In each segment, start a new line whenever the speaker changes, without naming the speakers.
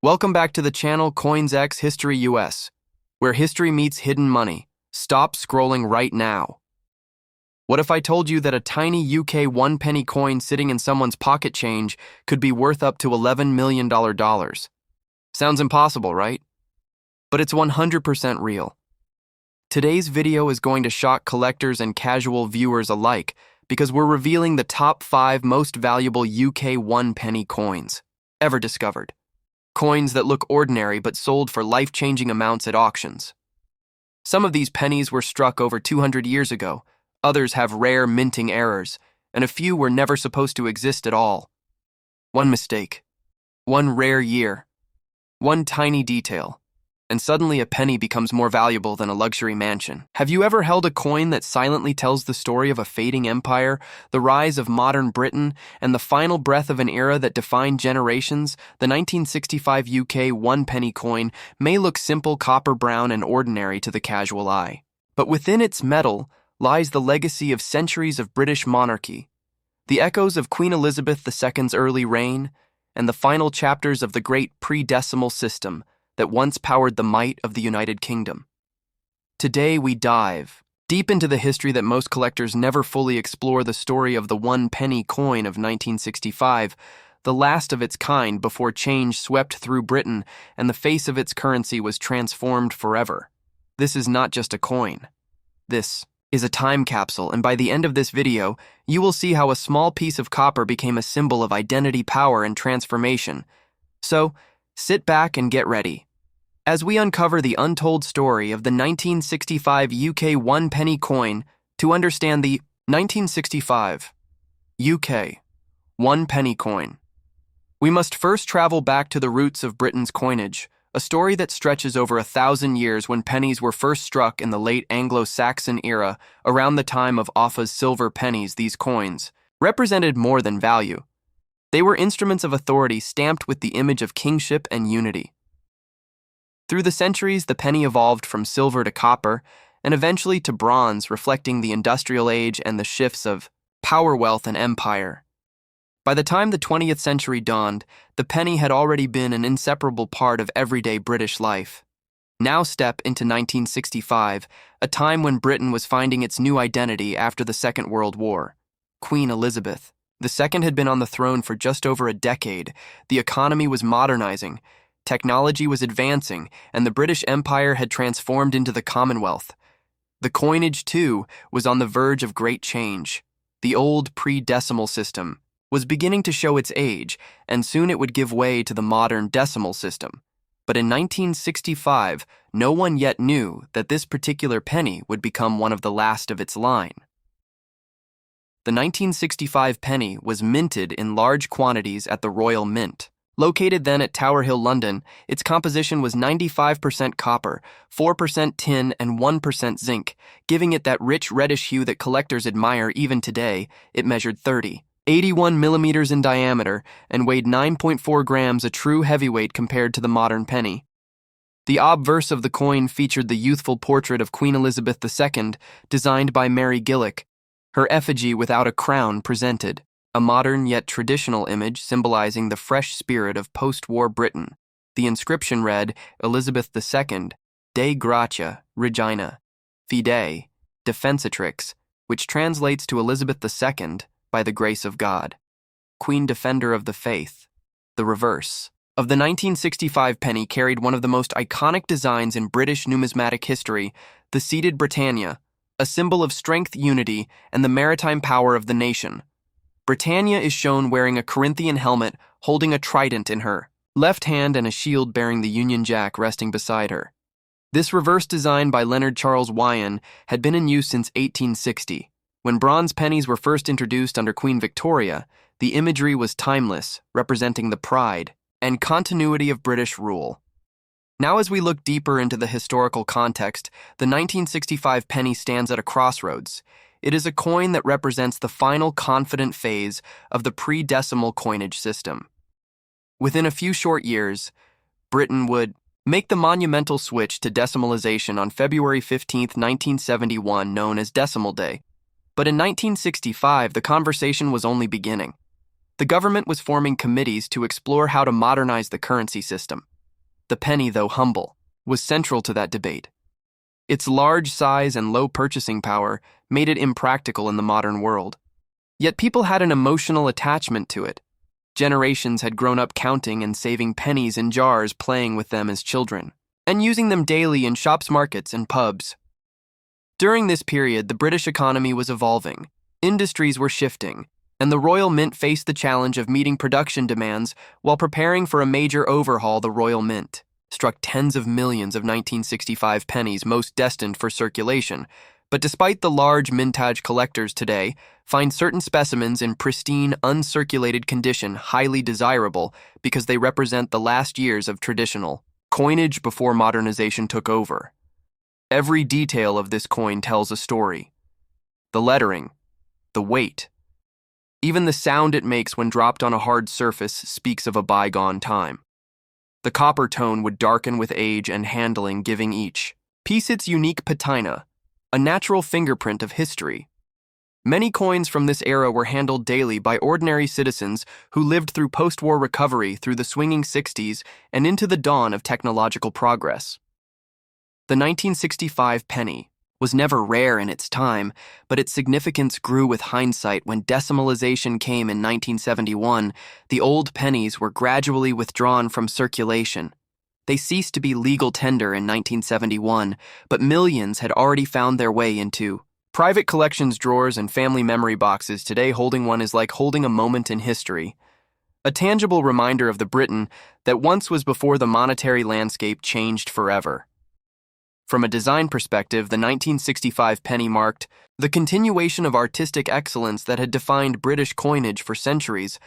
Welcome back to the channel CoinsX History US, where history meets hidden money. Stop scrolling right now. What if I told you that a tiny UK 1 penny coin sitting in someone's pocket change could be worth up to $11 million? Sounds impossible, right? But it's 100% real. Today's video is going to shock collectors and casual viewers alike because we're revealing the top 5 most valuable UK 1 penny coins ever discovered. Coins that look ordinary but sold for life-changing amounts at auctions. Some of these pennies were struck over 200 years ago, others have rare minting errors, and a few were never supposed to exist at all. One mistake, one rare year, one tiny detail, and suddenly a penny becomes more valuable than a luxury mansion. Have you ever held a coin that silently tells the story of a fading empire, the rise of modern Britain, and the final breath of an era that defined generations? The 1965 UK 1 penny coin may look simple, copper brown, and ordinary to the casual eye. But within its metal lies the legacy of centuries of British monarchy, the echoes of Queen Elizabeth II's early reign, and the final chapters of the great pre-decimal system that once powered the might of the United Kingdom. Today we dive deep into the history that most collectors never fully explore, the story of the 1 penny coin of 1965, the last of its kind before change swept through Britain and the face of its currency was transformed forever. This is not just a coin. This is a time capsule, and by the end of this video, you will see how a small piece of copper became a symbol of identity, power, and transformation. So, sit back and get ready as we uncover the untold story of the 1965 UK 1 penny coin. To understand the 1965 UK 1 penny coin, we must first travel back to the roots of Britain's coinage, a story that stretches over 1,000 years when pennies were first struck in the late Anglo-Saxon era. Around the time of Offa's silver pennies, these coins represented more than value. They were instruments of authority stamped with the image of kingship and unity. Through the centuries, the penny evolved from silver to copper and eventually to bronze, reflecting the industrial age and the shifts of power, wealth, and empire. By the time the 20th century dawned, the penny had already been an inseparable part of everyday British life. Now step into 1965, a time when Britain was finding its new identity after the Second World War. Queen Elizabeth II had been on the throne for just over a decade. The economy was modernizing, technology was advancing, and the British Empire had transformed into the Commonwealth. The coinage, too, was on the verge of great change. The old pre-decimal system was beginning to show its age, and soon it would give way to the modern decimal system. But in 1965, no one yet knew that this particular penny would become one of the last of its line. The 1965 penny was minted in large quantities at the Royal Mint. Located then at Tower Hill, London, its composition was 95% copper, 4% tin, and 1% zinc, giving it that rich reddish hue that collectors admire even today. It measured 81 millimeters in diameter and weighed 9.4 grams, a true heavyweight compared to the modern penny. The obverse of the coin featured the youthful portrait of Queen Elizabeth II, designed by Mary Gillick. Her effigy without a crown presented, a modern yet traditional image symbolizing the fresh spirit of post-war Britain. The inscription read, Elizabeth II, Dei Gratia, Regina, Fidei, Defensatrix, which translates to Elizabeth II, by the grace of God, Queen Defender of the Faith. The reverse of the 1965 penny carried one of the most iconic designs in British numismatic history, the seated Britannia, a symbol of strength, unity, and the maritime power of the nation. Britannia is shown wearing a Corinthian helmet, holding a trident in her left hand and a shield bearing the Union Jack resting beside her. This reverse design by Leonard Charles Wyon had been in use since 1860. When bronze pennies were first introduced under Queen Victoria, the imagery was timeless, representing the pride and continuity of British rule. Now, as we look deeper into the historical context, the 1965 penny stands at a crossroads. It is a coin that represents the final confident phase of the pre-decimal coinage system. Within a few short years, Britain would make the monumental switch to decimalization on February 15, 1971, known as Decimal Day. But in 1965, the conversation was only beginning. The government was forming committees to explore how to modernize the currency system. The penny, though humble, was central to that debate. Its large size and low purchasing power made it impractical in the modern world. Yet people had an emotional attachment to it. Generations had grown up counting and saving pennies in jars, playing with them as children, and using them daily in shops, markets, and pubs. During this period, the British economy was evolving, industries were shifting, and the Royal Mint faced the challenge of meeting production demands while preparing for a major overhaul. The Royal Mint struck tens of millions of 1965 pennies, most destined for circulation. But despite the large mintage, collectors today find certain specimens in pristine, uncirculated condition highly desirable because they represent the last years of traditional coinage before modernization took over. Every detail of this coin tells a story. The lettering, the weight, even the sound it makes when dropped on a hard surface speaks of a bygone time. The copper tone would darken with age and handling, giving each piece its unique patina, a natural fingerprint of history. Many coins from this era were handled daily by ordinary citizens who lived through post-war recovery through the swinging 60s and into the dawn of technological progress. The 1965 penny was never rare in its time, but its significance grew with hindsight when decimalization came in 1971. The old pennies were gradually withdrawn from circulation. They ceased to be legal tender in 1971, but millions had already found their way into private collections drawers and family memory boxes. Today, holding one is like holding a moment in history, a tangible reminder of the Britain that once was before the monetary landscape changed forever. From a design perspective, the 1965 penny marked the continuation of artistic excellence that had defined British coinage for centuries.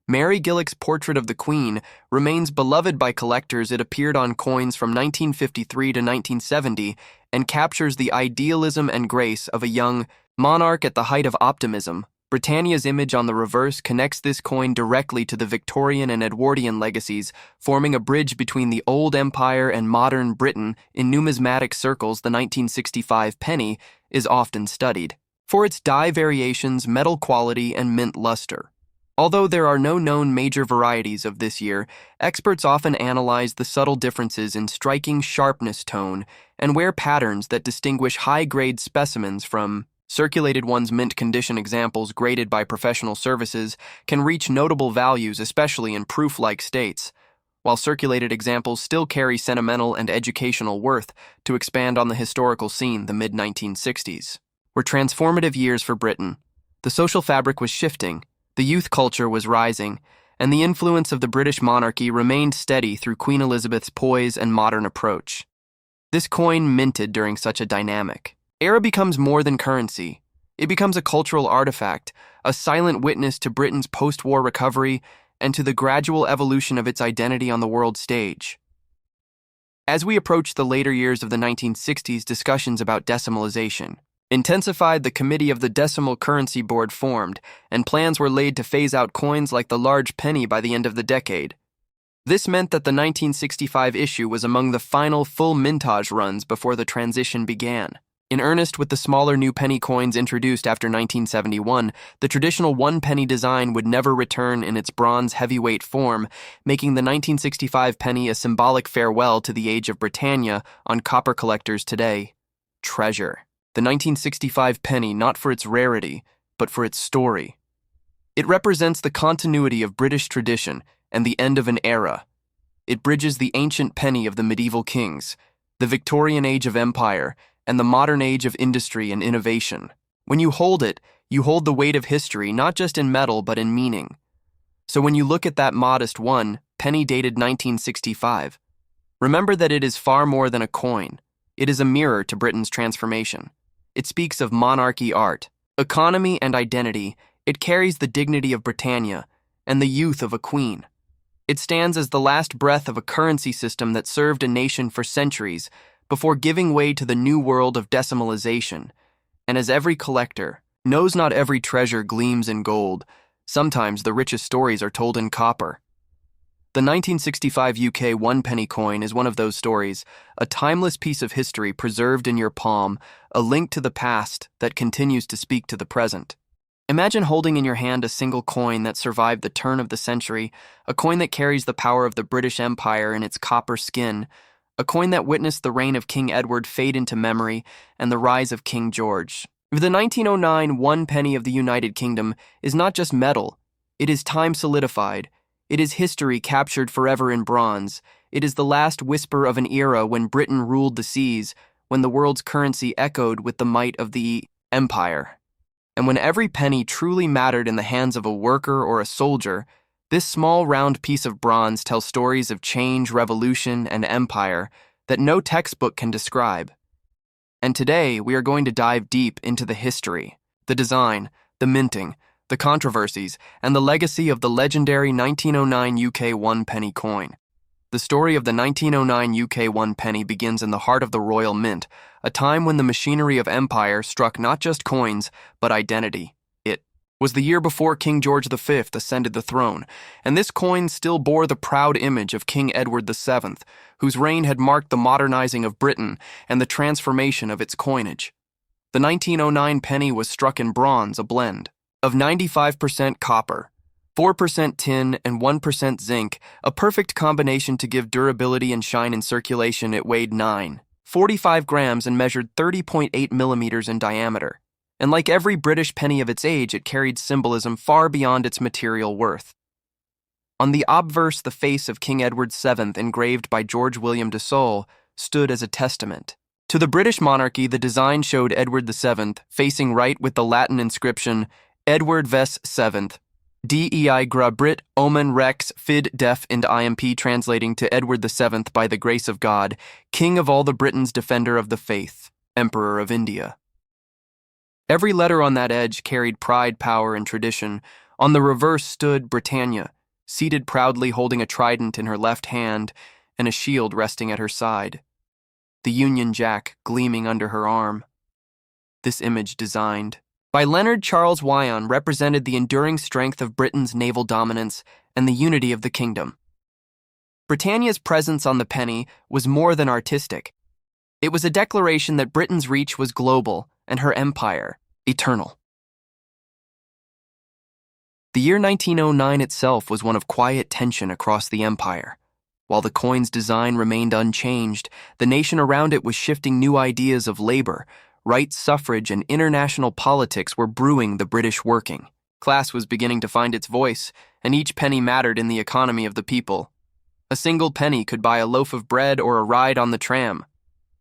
Mary Gillick's portrait of the Queen remains beloved by collectors. It appeared on coins from 1953 to 1970 and captures the idealism and grace of a young monarch at the height of optimism. Britannia's image on the reverse connects this coin directly to the Victorian and Edwardian legacies, forming a bridge between the old empire and modern Britain. In numismatic circles, the 1965 penny is often studied for its die variations, metal quality, and mint luster. Although there are no known major varieties of this year, experts often analyze the subtle differences in striking sharpness, tone, and wear patterns that distinguish high-grade specimens from circulated ones. Mint condition examples graded by professional services can reach notable values, especially in proof-like states, while circulated examples still carry sentimental and educational worth. To expand on the historical scene, the mid-1960s were transformative years for Britain. The social fabric was shifting, the youth culture was rising, and the influence of the British monarchy remained steady through Queen Elizabeth's poise and modern approach. This coin, minted during such a dynamic era, becomes more than currency. It becomes a cultural artifact, a silent witness to Britain's post-war recovery and to the gradual evolution of its identity on the world stage. As we approach the later years of the 1960s, discussions about decimalization intensified. The Committee of the Decimal Currency Board formed, and plans were laid to phase out coins like the large penny by the end of the decade. This meant that the 1965 issue was among the final full mintage runs before the transition began. In earnest, with the smaller new penny coins introduced after 1971, the traditional one-penny design would never return in its bronze heavyweight form, making the 1965 penny a symbolic farewell to the age of Britannia on copper collectors today. Treasure. The 1965 penny, not for its rarity, but for its story. It represents the continuity of British tradition and the end of an era. It bridges the ancient penny of the medieval kings, the Victorian age of empire, and the modern age of industry and innovation. When you hold it, you hold the weight of history, not just in metal, but in meaning. So when you look at that modest one penny dated 1965, remember that it is far more than a coin. It is a mirror to Britain's transformation. It speaks of monarchy, art, economy, and identity. It carries the dignity of Britannia and the youth of a queen. It stands as the last breath of a currency system that served a nation for centuries before giving way to the new world of decimalization. And as every collector knows, not every treasure gleams in gold. Sometimes the richest stories are told in copper. The 1965 UK one-penny coin is one of those stories, a timeless piece of history preserved in your palm, a link to the past that continues to speak to the present. Imagine holding in your hand a single coin that survived the turn of the century, a coin that carries the power of the British Empire in its copper skin, a coin that witnessed the reign of King Edward fade into memory and the rise of King George. The 1909 one penny of the United Kingdom is not just metal, it is time solidified. It is history captured forever in bronze. It is the last whisper of an era when Britain ruled the seas, when the world's currency echoed with the might of the empire. And when every penny truly mattered in the hands of a worker or a soldier, this small round piece of bronze tells stories of change, revolution, and empire that no textbook can describe. And today, we are going to dive deep into the history, the design, the minting, the controversies, and the legacy of the legendary 1909 UK one penny coin. The story of the 1909 UK one penny begins in the heart of the Royal Mint, a time when the machinery of empire struck not just coins, but identity. It was the year before King George V ascended the throne, and this coin still bore the proud image of King Edward VII, whose reign had marked the modernizing of Britain and the transformation of its coinage. The 1909 penny was struck in bronze, a blend of 95% copper, 4% tin, and 1% zinc, a perfect combination to give durability and shine in circulation. It weighed 9.45 grams and measured 30.8 millimeters in diameter. And like every British penny of its age, it carried symbolism far beyond its material worth. On the obverse, the face of King Edward VII, engraved by George William de Sole, stood as a testament to the British monarchy. The design showed Edward VII facing right with the Latin inscription, Edward Ves VII, Dei gra Brit omen rex fid def and imp, translating to Edward VII by the grace of God, King of all the Britons, defender of the faith, Emperor of India. Every letter on that edge carried pride, power, and tradition. On the reverse stood Britannia, seated proudly holding a trident in her left hand and a shield resting at her side, the Union Jack gleaming under her arm. This image, designed by Leonard Charles Wyon, represented the enduring strength of Britain's naval dominance and the unity of the kingdom. Britannia's presence on the penny was more than artistic. It was a declaration that Britain's reach was global and her empire eternal. The year 1909 itself was one of quiet tension across the empire. While the coin's design remained unchanged, the nation around it was shifting. New ideas of labor, rights, suffrage, and international politics were brewing. The British working class was beginning to find its voice, and each penny mattered in the economy of the people. A single penny could buy a loaf of bread or a ride on the tram.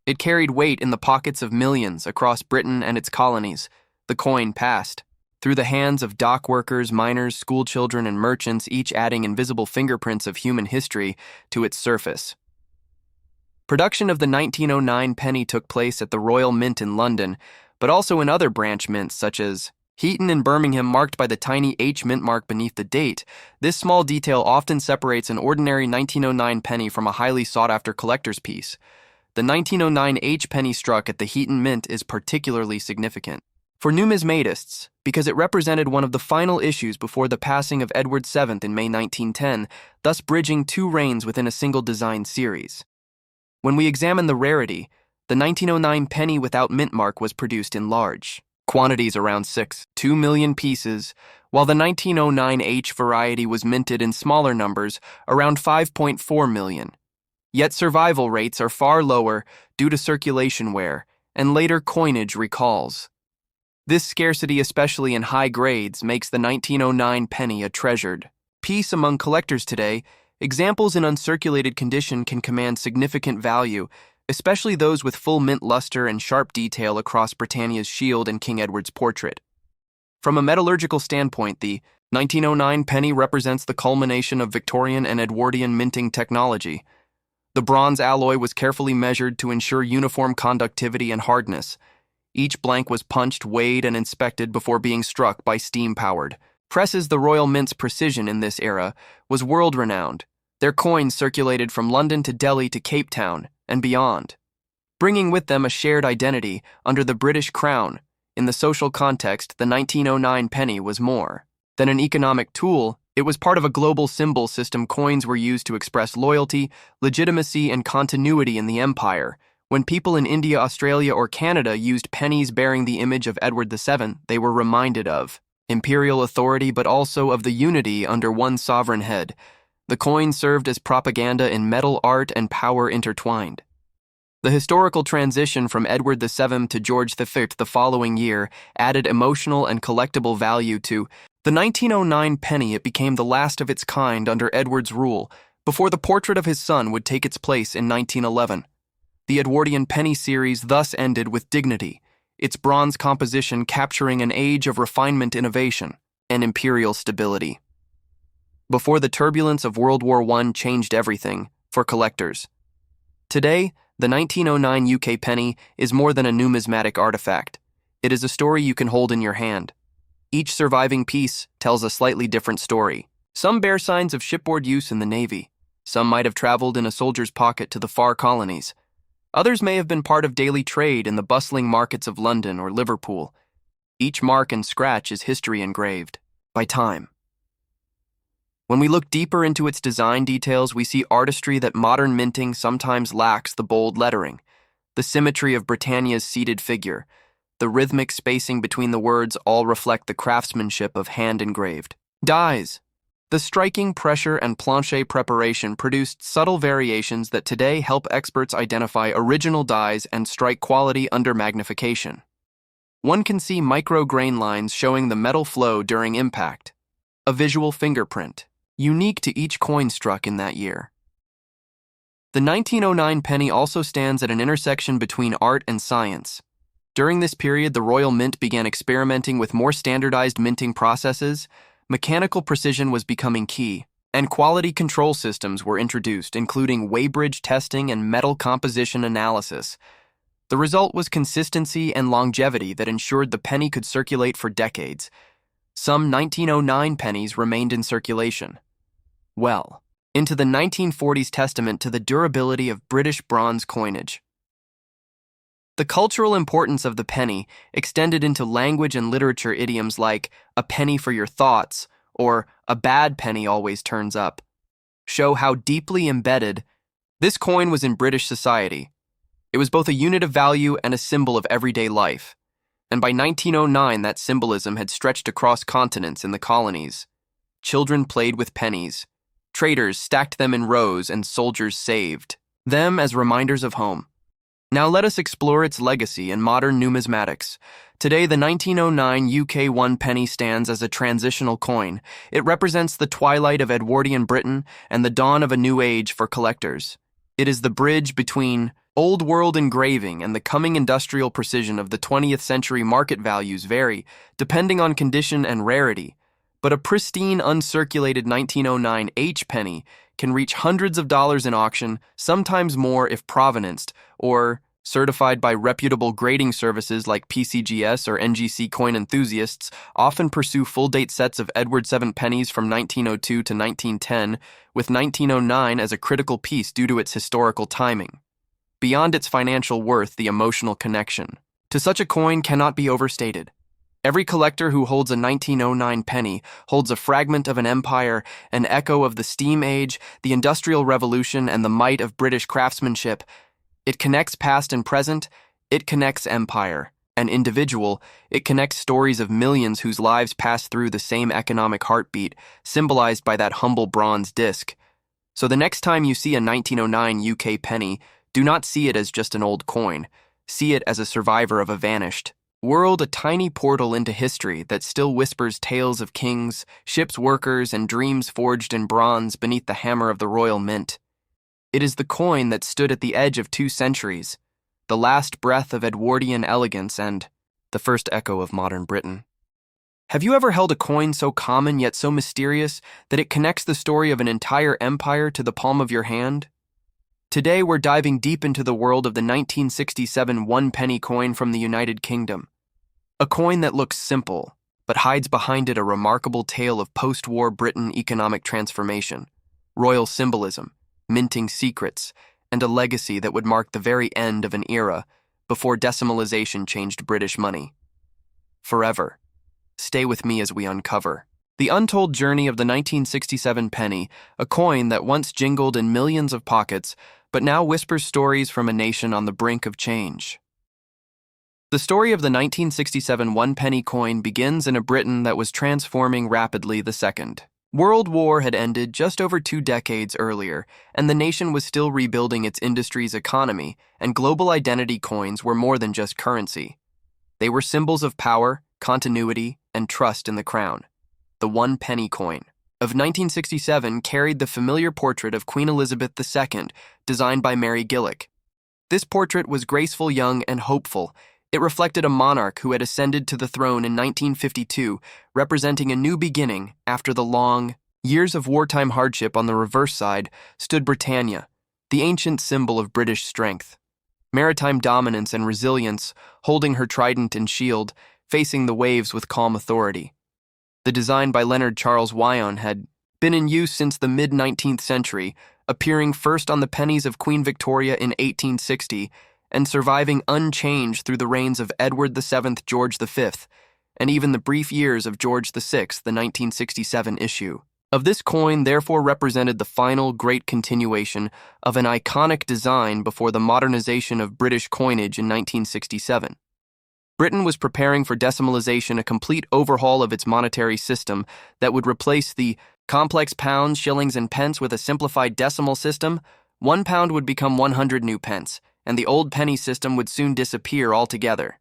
It carried weight in the pockets of millions across Britain and its colonies. The coin passed through the hands of dock workers, miners, schoolchildren, and merchants, each adding invisible fingerprints of human history to its surface. Production of the 1909 penny took place at the Royal Mint in London, but also in other branch mints such as Heaton and Birmingham, marked by the tiny H mint mark beneath the date. This small detail often separates an ordinary 1909 penny from a highly sought-after collector's piece. The 1909 H penny struck at the Heaton Mint is particularly significant for numismatists because it represented one of the final issues before the passing of Edward VII in May 1910, thus bridging two reigns within a single design series. When we examine the rarity, the 1909 penny without mint mark was produced in large quantities, around 2 million pieces, while the 1909 H variety was minted in smaller numbers, around 5.4 million. Yet survival rates are far lower due to circulation wear and later coinage recalls. This scarcity, especially in high grades, makes the 1909 penny a treasured piece among collectors today. Examples in uncirculated condition can command significant value, especially those with full mint luster and sharp detail across Britannia's shield and King Edward's portrait. From a metallurgical standpoint, the 1909 penny represents the culmination of Victorian and Edwardian minting technology. The bronze alloy was carefully measured to ensure uniform conductivity and hardness. Each blank was punched, weighed, and inspected before being struck by steam-powered presses. The Royal Mint's precision in this era was world-renowned. Their coins circulated from London to Delhi to Cape Town and beyond, bringing with them a shared identity under the British crown. In the social context, the 1909 penny was more than an economic tool. It was part of a global symbol system. Coins were used to express loyalty, legitimacy, and continuity in the empire. When people in India, Australia, or Canada used pennies bearing the image of Edward VII, they were reminded of imperial authority, but also of the unity under one sovereign head. The coin served as propaganda in metal art and power intertwined. The historical transition from Edward VII to George V the following year added emotional and collectible value to the 1909 penny. It became the last of its kind under Edward's rule, before the portrait of his son would take its place in 1911. The Edwardian penny series thus ended with dignity, its bronze composition capturing an age of refinement, innovation, and imperial stability. Before the turbulence of World War I changed everything for collectors. Today, the 1909 UK penny is more than a numismatic artifact. It is a story you can hold in your hand. Each surviving piece tells a slightly different story. Some bear signs of shipboard use in the Navy. Some might have traveled in a soldier's pocket to the far colonies. Others may have been part of daily trade in the bustling markets of London or Liverpool. Each mark and scratch is history engraved by time. When we look deeper into its design details, we see artistry that modern minting sometimes lacks: the bold lettering, the symmetry of Britannia's seated figure, the rhythmic spacing between the words all reflect the craftsmanship of hand-engraved dies. The striking pressure and planche preparation produced subtle variations that today help experts identify original dies and strike quality under magnification. One can see micro-grain lines showing the metal flow during impact, a visual fingerprint, unique to each coin struck in that year. The 1909 penny also stands at an intersection between art and science. During this period, the Royal Mint began experimenting with more standardized minting processes. Mechanical precision was becoming key, and quality control systems were introduced, including weighbridge testing and metal composition analysis. The result was consistency and longevity that ensured the penny could circulate for decades. Some 1909 pennies remained in circulation well into the 1940s, testament to the durability of British bronze coinage. The cultural importance of the penny extended into language and literature. Idioms like "a penny for your thoughts" or "a bad penny always turns up" show how deeply embedded this coin was in British society. It was both a unit of value and a symbol of everyday life. And by 1909, that symbolism had stretched across continents in the colonies. Children played with pennies. Traders stacked them in rows, and soldiers saved them as reminders of home. Now let us explore its legacy in modern numismatics. Today, the 1909 UK 1 penny stands as a transitional coin. It represents the twilight of Edwardian Britain and the dawn of a new age for collectors. It is the bridge between old world engraving and the coming industrial precision of the 20th century. Market values vary, depending on condition and rarity, but a pristine, uncirculated 1909 H penny can reach hundreds of dollars in auction, sometimes more if provenanced, or certified by reputable grading services like PCGS or NGC. Coin enthusiasts often pursue full-date sets of Edward VII pennies from 1902 to 1910, with 1909 as a critical piece due to its historical timing. Beyond its financial worth, the emotional connection to such a coin cannot be overstated. Every collector who holds a 1909 penny holds a fragment of an empire, an echo of the steam age, the Industrial Revolution, and the might of British craftsmanship. It connects past and present. It connects empire and individual. It connects stories of millions whose lives pass through the same economic heartbeat, symbolized by that humble bronze disc. So the next time you see a 1909 UK penny, do not see it as just an old coin. See it as a survivor of a vanished world, a tiny portal into history that still whispers tales of kings, ships' workers, and dreams forged in bronze beneath the hammer of the Royal Mint. It is the coin that stood at the edge of 2 centuries, the last breath of Edwardian elegance and the first echo of modern Britain. Have you ever held a coin so common yet so mysterious that it connects the story of an entire empire to the palm of your hand? Today, we're diving deep into the world of the 1967 one-penny coin from the United Kingdom. A coin that looks simple, but hides behind it a remarkable tale of post-war Britain economic transformation, royal symbolism, minting secrets, and a legacy that would mark the very end of an era before decimalization changed British money forever. Stay with me as we uncover the untold journey of the 1967 penny, a coin that once jingled in millions of pockets, but now whispers stories from a nation on the brink of change. The story of the 1967 one-penny coin begins in a Britain that was transforming rapidly the second. World War had ended just over 2 decades earlier, and the nation was still rebuilding its industry's economy, and global identity coins were more than just currency. They were symbols of power, continuity, and trust in the crown. The one-penny coin of 1967 carried the familiar portrait of Queen Elizabeth II, designed by Mary Gillick. This portrait was graceful, young, and hopeful. It reflected a monarch who had ascended to the throne in 1952, representing a new beginning after the long years of wartime hardship. On the reverse side stood Britannia, the ancient symbol of British strength, maritime dominance and resilience, holding her trident and shield, facing the waves with calm authority. The design by Leonard Charles Wyon had been in use since the mid-19th century, appearing first on the pennies of Queen Victoria in 1860, and surviving unchanged through the reigns of Edward VII, George V, and even the brief years of George VI, the 1967 issue. Of this coin therefore represented the final great continuation of an iconic design before the modernization of British coinage in 1967. Britain was preparing for decimalization, a complete overhaul of its monetary system that would replace the complex pounds, shillings, and pence with a simplified decimal system. 1 pound would become 100 new pence, and the old penny system would soon disappear altogether.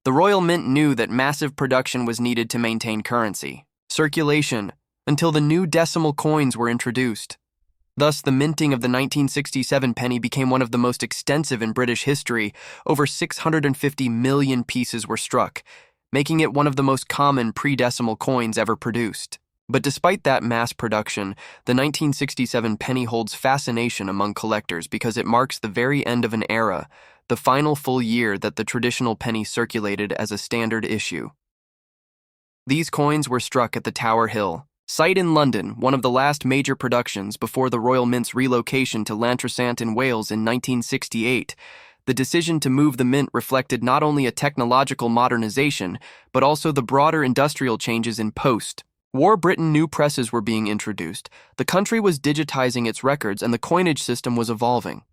The Royal Mint knew that massive production was needed to maintain currency circulation until the new decimal coins were introduced. Thus, the minting of the 1967 penny became one of the most extensive in British history. Over 650 million pieces were struck, making it one of the most common pre-decimal coins ever produced. But despite that mass production, the 1967 penny holds fascination among collectors because it marks the very end of an era, the final full year that the traditional penny circulated as a standard issue. These coins were struck at the Tower Hill site in London, one of the last major productions before the Royal Mint's relocation to Llantrisant in Wales in 1968. The decision to move the mint reflected not only a technological modernization, but also the broader industrial changes in post-war Britain. New presses were being introduced, the country was digitizing its records, and the coinage system was evolving.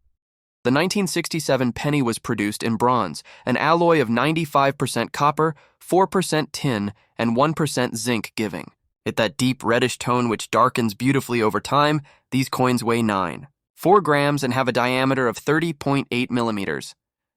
The 1967 penny was produced in bronze, an alloy of 95% copper, 4% tin, and 1% zinc, giving it that deep reddish tone which darkens beautifully over time. These coins weigh 9.4 grams and have a diameter of 30.8 millimeters.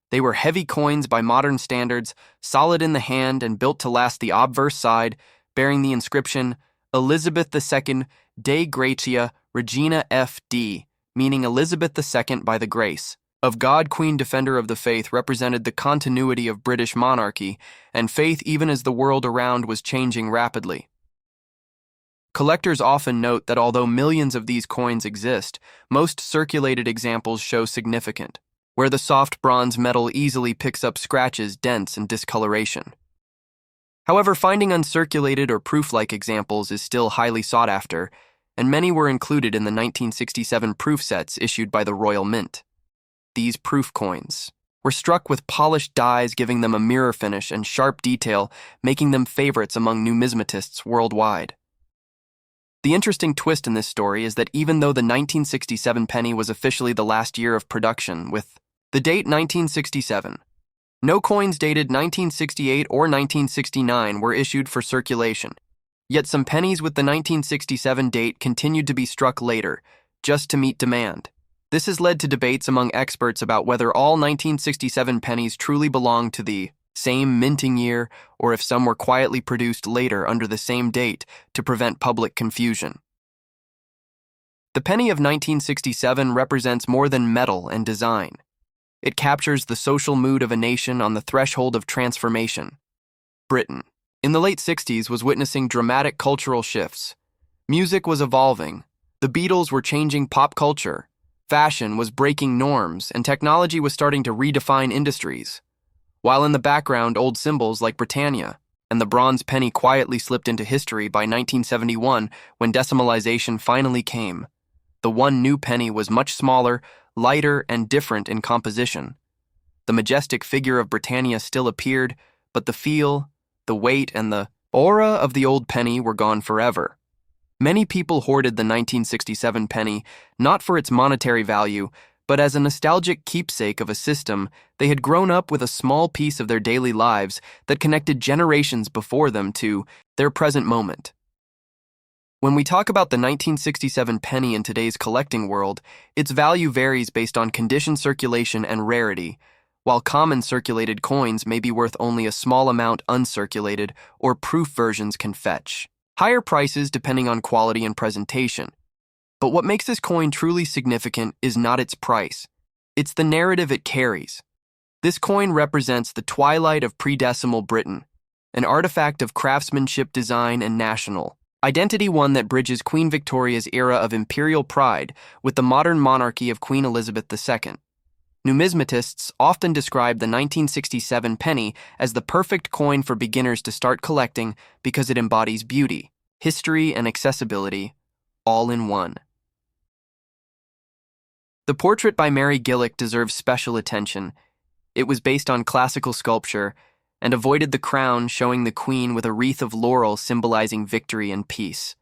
They were heavy coins by modern standards, solid in the hand and built to last. The obverse side, bearing the inscription Elizabeth II Dei Gratia Regina F.D., meaning Elizabeth II by the grace of God, Queen Defender of the Faith, represented the continuity of British monarchy and faith even as the world around was changing rapidly. Collectors often note that although millions of these coins exist, most circulated examples show significant, where the soft bronze metal easily picks up scratches, dents, and discoloration. However, finding uncirculated or proof-like examples is still highly sought after, and many were included in the 1967 proof sets issued by the Royal Mint. These proof coins were struck with polished dies, giving them a mirror finish and sharp detail, making them favorites among numismatists worldwide. The interesting twist in this story is that even though the 1967 penny was officially the last year of production, with the date 1967, no coins dated 1968 or 1969 were issued for circulation. Yet some pennies with the 1967 date continued to be struck later, just to meet demand. This has led to debates among experts about whether all 1967 pennies truly belong to the same minting year, or if some were quietly produced later under the same date to prevent public confusion. The penny of 1967 represents more than metal and design. It captures the social mood of a nation on the threshold of transformation. Britain, in the late 60s, was witnessing dramatic cultural shifts. Music was evolving, the Beatles were changing pop culture, fashion was breaking norms, and technology was starting to redefine industries. While in the background, old symbols like Britannia and the bronze penny quietly slipped into history. By 1971, when decimalization finally came, the one new penny was much smaller, lighter, and different in composition. The majestic figure of Britannia still appeared, but the feel, the weight, and the aura of the old penny were gone forever. Many people hoarded the 1967 penny, not for its monetary value, but as a nostalgic keepsake of a system, they had grown up with a small piece of their daily lives that connected generations before them to their present moment. When we talk about the 1967 penny in today's collecting world, its value varies based on condition, circulation, and rarity, while common circulated coins may be worth only a small amount uncirculated or proof versions can fetch higher prices depending on quality and presentation. But what makes this coin truly significant is not its price. It's the narrative it carries. This coin represents the twilight of pre-decimal Britain, an artifact of craftsmanship, design, and national identity, one that bridges Queen Victoria's era of imperial pride with the modern monarchy of Queen Elizabeth II. Numismatists often describe the 1967 penny as the perfect coin for beginners to start collecting because it embodies beauty, history, and accessibility, all in one. The portrait by Mary Gillick deserves special attention. It was based on classical sculpture and avoided the crown showing the queen with a wreath of laurel symbolizing victory and peace.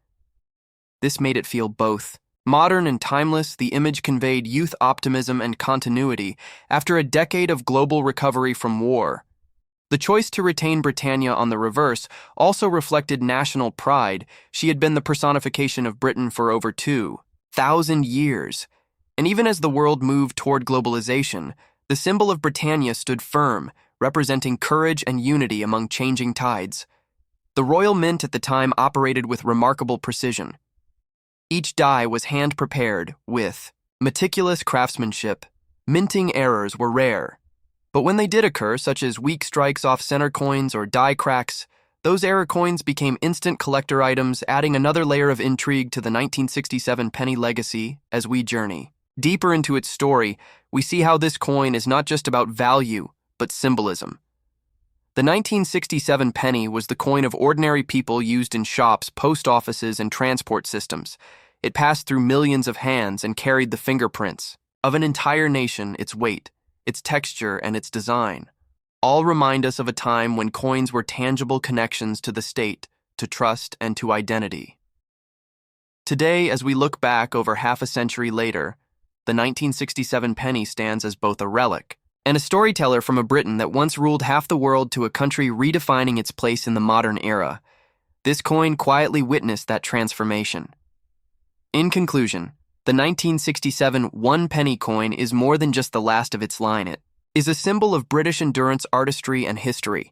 This made it feel both modern and timeless. The image conveyed youth optimism and continuity after a decade of global recovery from war. The choice to retain Britannia on the reverse also reflected national pride. She had been the personification of Britain for over 2,000 years. And even as the world moved toward globalization, the symbol of Britannia stood firm, representing courage and unity among changing tides. The Royal Mint at the time operated with remarkable precision. Each die was hand-prepared with meticulous craftsmanship. Minting errors were rare. But when they did occur, such as weak strikes off center coins or die cracks, those error coins became instant collector items, adding another layer of intrigue to the 1967 penny legacy. As we journey deeper into its story, we see how this coin is not just about value, but symbolism. The 1967 penny was the coin of ordinary people used in shops, post offices, and transport systems. It passed through millions of hands and carried the fingerprints of an entire nation. Its weight, its texture, and its design all remind us of a time when coins were tangible connections to the state, to trust, and to identity. Today, as we look back over half a century later, the 1967 penny stands as both a relic and a storyteller from a Britain that once ruled half the world to a country redefining its place in the modern era. This coin quietly witnessed that transformation. In conclusion, the 1967 one-penny coin is more than just the last of its line. It is a symbol of British endurance, artistry, and history.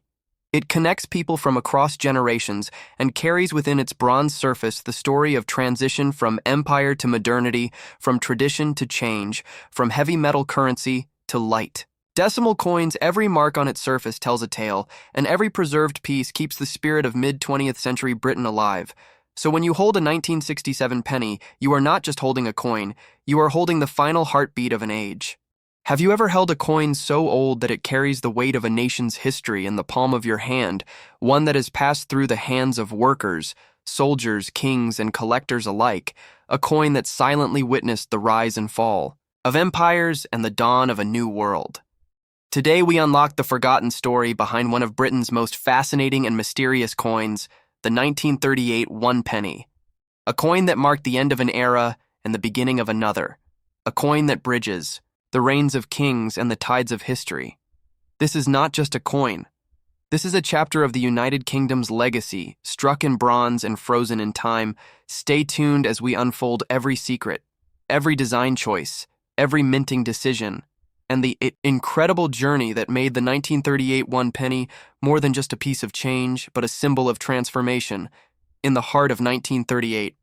It connects people from across generations and carries within its bronze surface the story of transition from empire to modernity, from tradition to change, from heavy metal currency to light decimal coins. Every mark on its surface tells a tale, and every preserved piece keeps the spirit of mid-20th century Britain alive. So when you hold a 1967 penny, you are not just holding a coin, you are holding the final heartbeat of an age. Have you ever held a coin so old that it carries the weight of a nation's history in the palm of your hand, one that has passed through the hands of workers, soldiers, kings, and collectors alike, a coin that silently witnessed the rise and fall of empires and the dawn of a new world? Today we unlock the forgotten story behind one of Britain's most fascinating and mysterious coins, the 1938 one penny. A coin that marked the end of an era and the beginning of another. A coin that bridges the reigns of kings and the tides of history. This is not just a coin. This is a chapter of the United Kingdom's legacy, struck in bronze and frozen in time. Stay tuned as we unfold every secret, every design choice, every minting decision, and the incredible journey that made the 1938 one penny more than just a piece of change, but a symbol of transformation. In the heart of 1938,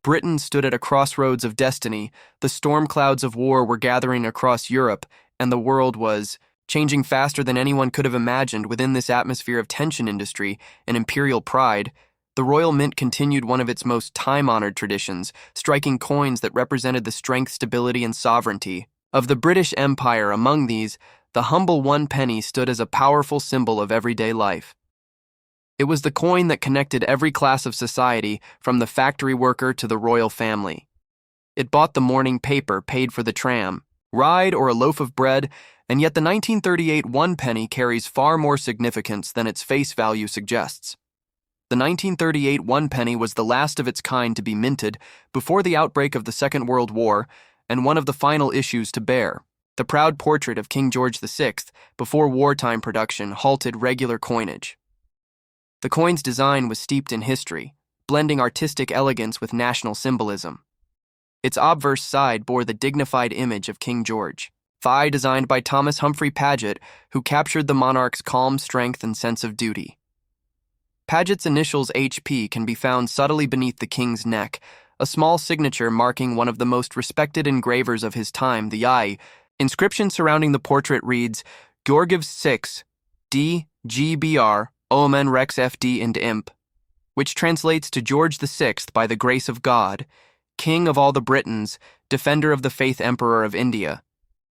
Britain stood at a crossroads of destiny. The storm clouds of war were gathering across Europe, and the world was changing faster than anyone could have imagined. Within this atmosphere of tension, industry, and imperial pride, the Royal Mint continued one of its most time-honored traditions, striking coins that represented the strength, stability, and sovereignty of the British Empire. Among these, the humble one penny stood as a powerful symbol of everyday life. It was the coin that connected every class of society, from the factory worker to the royal family. It bought the morning paper, paid for the tram ride, or a loaf of bread, and yet the 1938 one penny carries far more significance than its face value suggests. The 1938 one penny was the last of its kind to be minted before the outbreak of the Second World War, and one of the final issues to bear. The proud portrait of King George VI before wartime production halted regular coinage. The coin's design was steeped in history, blending artistic elegance with national symbolism. Its obverse side bore the dignified image of King George V, designed by Thomas Humphrey Paget, who captured the monarch's calm strength and sense of duty. Paget's initials HP can be found subtly beneath the king's neck, a small signature marking one of the most respected engravers of his time, the I. Inscription surrounding the portrait reads, Georgiv 6, D, GBR, Omen Rex FD and Imp, which translates to George VI by the grace of God, King of all the Britons, Defender of the Faith Emperor of India.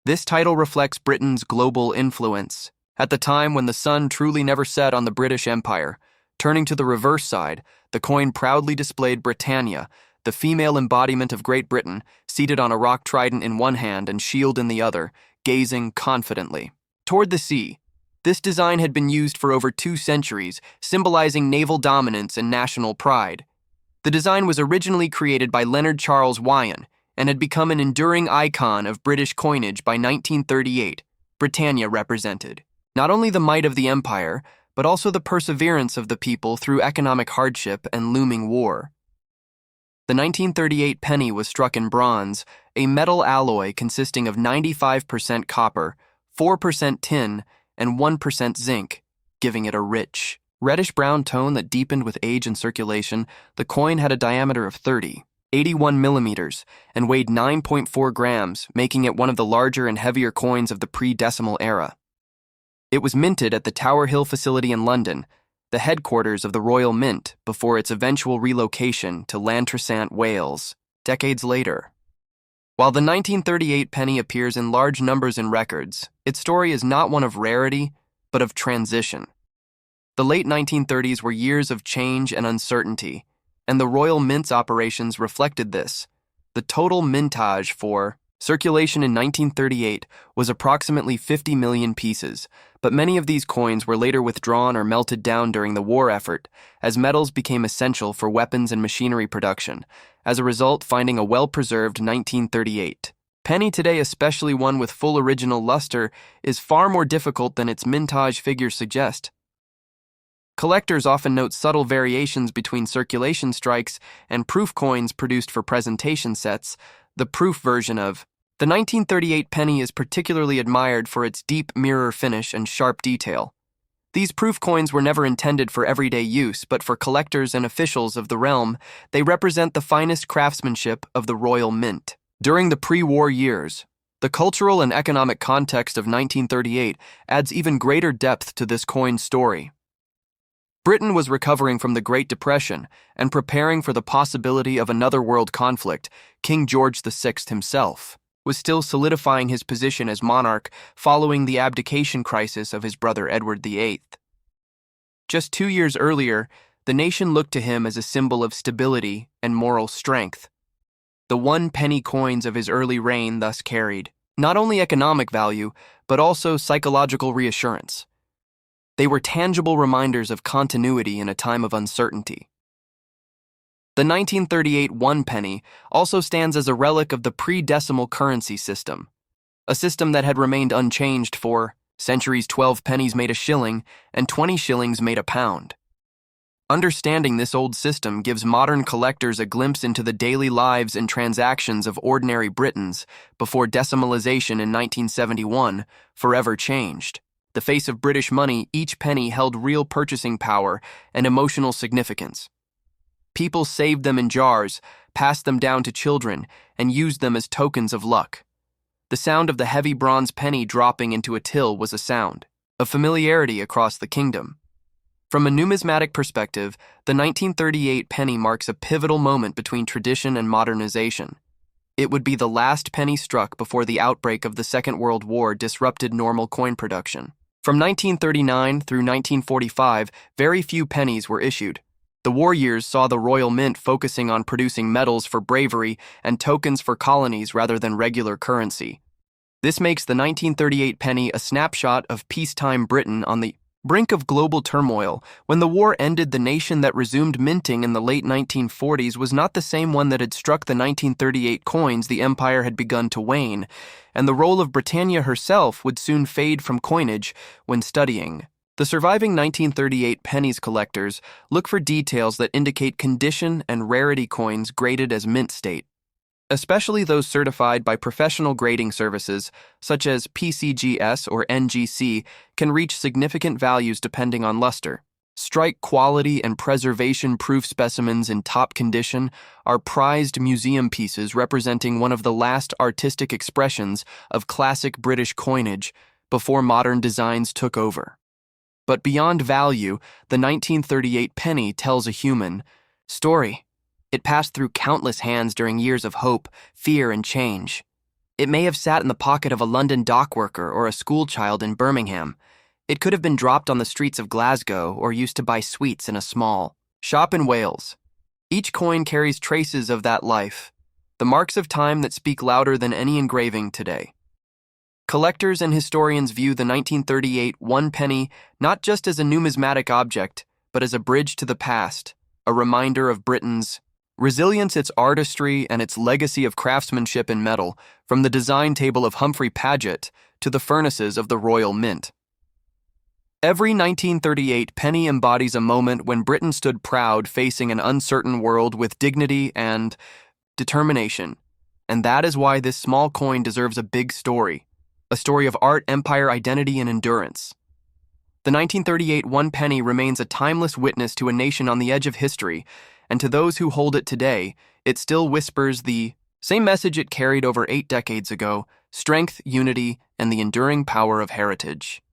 This title reflects Britain's global influence. At the time when the sun truly never set on the British Empire, turning to the reverse side, the coin proudly displayed Britannia, the female embodiment of Great Britain, seated on a rock trident in one hand and shield in the other, gazing confidently toward the sea. This design had been used for over 2 centuries, symbolizing naval dominance and national pride. The design was originally created by Leonard Charles Wyon and had become an enduring icon of British coinage by 1938. Britannia represented not only the might of the empire, but also the perseverance of the people through economic hardship and looming war. The 1938 penny was struck in bronze, a metal alloy consisting of 95% copper, 4% tin, and 1% zinc, giving it a rich, reddish-brown tone that deepened with age and circulation. The coin had a diameter of 81 millimeters, and weighed 9.4 grams, making it one of the larger and heavier coins of the pre-decimal era. It was minted at the Tower Hill facility in London, the headquarters of the Royal Mint, before its eventual relocation to Llantrisant, Wales, decades later. While the 1938 penny appears in large numbers in records, its story is not one of rarity, but of transition. The late 1930s were years of change and uncertainty, and the Royal Mint's operations reflected this. The total mintage for circulation in 1938 was approximately 50 million pieces, but many of these coins were later withdrawn or melted down during the war effort, as metals became essential for weapons and machinery production. As a result, finding a well-preserved 1938 penny today, especially one with full original luster, is far more difficult than its mintage figures suggest. Collectors often note subtle variations between circulation strikes and proof coins produced for presentation sets. The proof version of the 1938 penny is particularly admired for its deep mirror finish and sharp detail. These proof coins were never intended for everyday use, but for collectors and officials of the realm. They represent the finest craftsmanship of the Royal Mint. During the pre-war years, the cultural and economic context of 1938 adds even greater depth to this coin's story. Britain was recovering from the Great Depression and preparing for the possibility of another world conflict. King George VI himself was still solidifying his position as monarch following the abdication crisis of his brother Edward VIII. Just 2 years earlier, the nation looked to him as a symbol of stability and moral strength. The 1 penny coins of his early reign thus carried not only economic value, but also psychological reassurance. They were tangible reminders of continuity in a time of uncertainty. The 1938 1 penny also stands as a relic of the pre-decimal currency system, a system that had remained unchanged for centuries. 12 pennies made a shilling, and 20 shillings made a pound. Understanding this old system gives modern collectors a glimpse into the daily lives and transactions of ordinary Britons before decimalization in 1971 forever changed. The face of British money, each penny held real purchasing power and emotional significance. People saved them in jars, passed them down to children, and used them as tokens of luck. The sound of the heavy bronze penny dropping into a till was a sound of familiarity across the kingdom. From a numismatic perspective, the 1938 penny marks a pivotal moment between tradition and modernization. It would be the last penny struck before the outbreak of the Second World War disrupted normal coin production. From 1939 through 1945, very few pennies were issued. The war years saw the Royal Mint focusing on producing medals for bravery and tokens for colonies rather than regular currency. This makes the 1938 penny a snapshot of peacetime Britain on the Brink of global turmoil, when the war ended, the nation that resumed minting in the late 1940s was not the same one that had struck the 1938 coins. The empire had begun to wane, and the role of Britannia herself would soon fade from coinage when studying. The surviving 1938 pennies collectors look for details that indicate condition and rarity coins graded as mint state. Especially those certified by professional grading services, such as PCGS or NGC, can reach significant values depending on luster. Strike quality and preservation-proof specimens in top condition are prized museum pieces representing one of the last artistic expressions of classic British coinage before modern designs took over. But beyond value, the 1938 penny tells a human story. It passed through countless hands during years of hope, fear, and change. It may have sat in the pocket of a London dockworker or a schoolchild in Birmingham. It could have been dropped on the streets of Glasgow or used to buy sweets in a small shop in Wales. Each coin carries traces of that life, the marks of time that speak louder than any engraving today. Collectors and historians view the 1938 one penny not just as a numismatic object, but as a bridge to the past, a reminder of Britain's resilience, its artistry, and its legacy of craftsmanship in metal, from the design table of Humphrey Paget to the furnaces of the Royal Mint. Every 1938 penny embodies a moment when Britain stood proud, facing an uncertain world with dignity and determination. And that is why this small coin deserves a big story, a story of art, empire, identity, and endurance. The 1938 one penny remains a timeless witness to a nation on the edge of history, and to those who hold it today, it still whispers the same message it carried over 8 decades ago: strength, unity, and the enduring power of heritage.